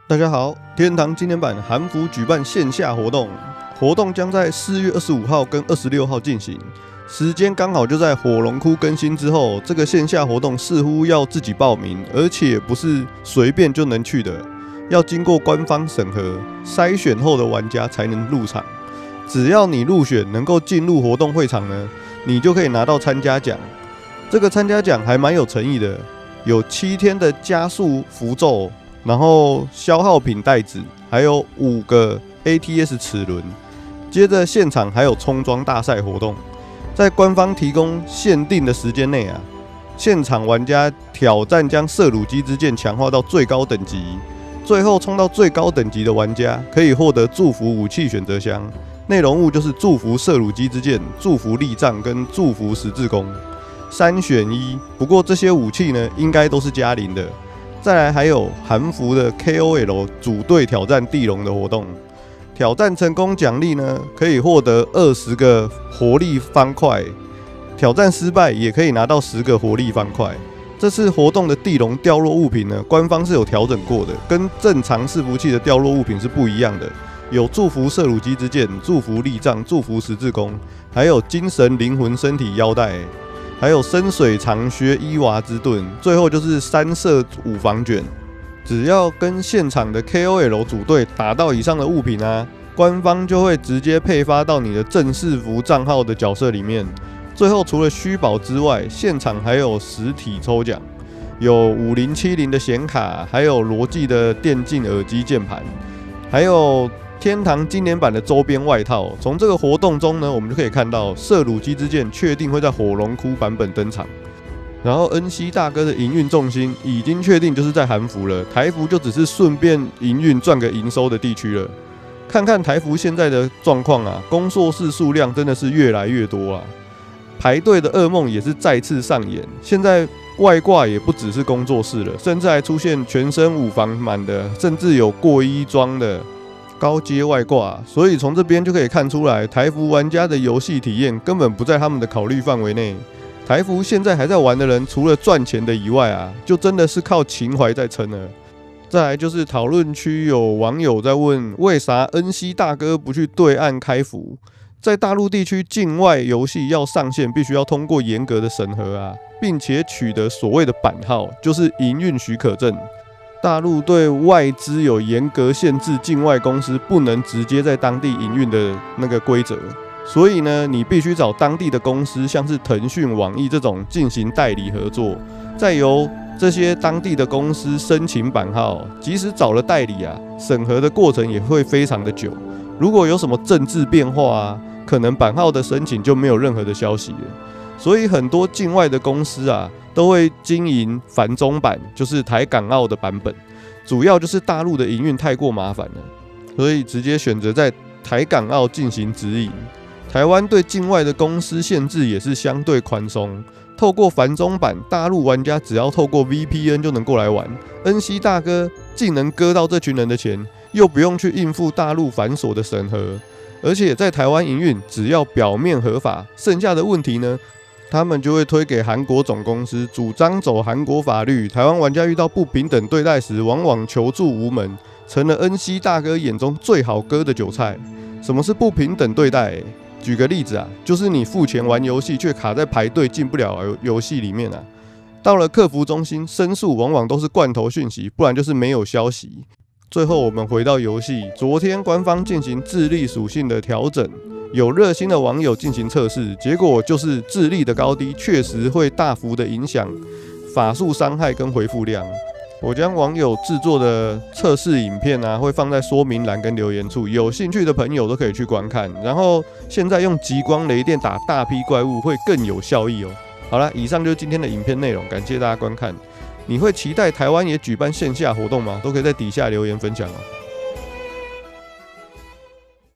大家好，天堂紀念版韓服舉辦線下活動，活動將在4月25號跟26號進行，時間剛好就在火龍窟更新之後。這個線下活動似乎要自己報名，而且不是隨便就能去的，要經過官方審核篩選後的玩家才能入場。只要你入選能夠進入活動會場呢，你就可以拿到參加獎。這個參加獎還蠻有誠意的，有7天的加速符咒，然後消耗品袋子，還有5個 ATS 齒輪。接着現場還有衝裝大賽活動，在官方提供限定的時間內啊，現場玩家挑戰將射弩機之劍強化到最高等級，最後衝到最高等級的玩家可以獲得祝福武器選擇箱，內容物就是祝福射弩機之劍、祝福力杖跟祝福十字弓，3選1。不過這些武器呢，應該都是加0的。再來還有韓服的 KOL 組隊挑戰地龍的活動，挑戰成功獎勵呢可以獲得20個活力方塊，挑戰失敗也可以拿到10個活力方塊。這次活動的地龍掉落物品呢，官方是有調整過的，跟正常伺服器的掉落物品是不一樣的，有祝福射弩機之剑、祝福力杖、祝福十字弓，還有精神靈魂身體腰帶。還有深水長靴伊娃之盾，最後就是3射5防卷。只要跟現場的 KOL 組隊打到以上的物品啊，官方就會直接配發到你的正式服賬號的角色裡面。最後除了虛寶之外，現場還有實體抽獎，有5070的顯卡，還有羅技的電競耳機鍵盤，還有天堂經典版的周邊外套。從這個活動中呢，我們就可以看到射弩機之劍確定會在火龍窟版本登場，然後恩熙大哥的營運重心已經確定就是在韓服了，台服就只是順便營運賺個營收的地區了。看看台服現在的狀況啊，工作室數量真的是越來越多啊，排隊的噩夢也是再次上演。現在外掛也不只是工作室了，甚至還出現全身武防滿的，甚至有過衣裝的高階外掛，所以從這邊就可以看出來，台服玩家的遊戲體驗根本不在他們的考慮範圍內。台服現在還在玩的人，除了賺錢的以外啊，就真的是靠情懷在撐了。再來就是討論區有網友在問，為啥恩熙大哥不去對岸開服？在大陸地區境外遊戲要上線，必須要通過嚴格的審核啊，並且取得所謂的版號，就是營運許可證。大陸對外資有嚴格限制，境外公司不能直接在當地營運的那個規則，所以呢，你必須找當地的公司，像是騰訊、網易這種進行代理合作，再由這些當地的公司申請版號。即使找了代理啊，審核的過程也會非常的久。如果有什麼政治變化啊，可能版號的申請就沒有任何的消息了。所以很多境外的公司啊，都會經營繁中版，就是台港澳的版本，主要就是大陸的營運太過麻煩了，所以直接選擇在台港澳進行直營。台灣對境外的公司限制也是相對寬鬆，透過繁中版，大陸玩家只要透過 VPN 就能過來玩。恩熙大哥既能割到這群人的錢，又不用去應付大陸繁瑣的審核，而且在台灣營運只要表面合法，剩下的問題呢，他們就會推給韓國總公司，主張走韓國法律。台灣玩家遇到不平等對待時，往往求助無門，成了恩熙大哥眼中最好割的韭菜。什麼是不平等對待？舉個例子啊，就是你付錢玩遊戲，卻卡在排隊進不了遊戲裡面啊。到了客服中心申訴，往往都是罐頭訊息，不然就是沒有消息。最後我們回到遊戲，昨天官方進行智力屬性的調整。有熱心的網友進行測試，結果就是智力的高低確實會大幅的影響法術傷害跟回復量。我將網友製作的測試影片啊，會放在說明欄跟留言處，有興趣的朋友都可以去觀看。然後現在用極光雷電打大批怪物會更有效益哦。好了，以上就是今天的影片內容，感謝大家觀看。你會期待台灣也舉辦線下活動嗎？都可以在底下留言分享哦。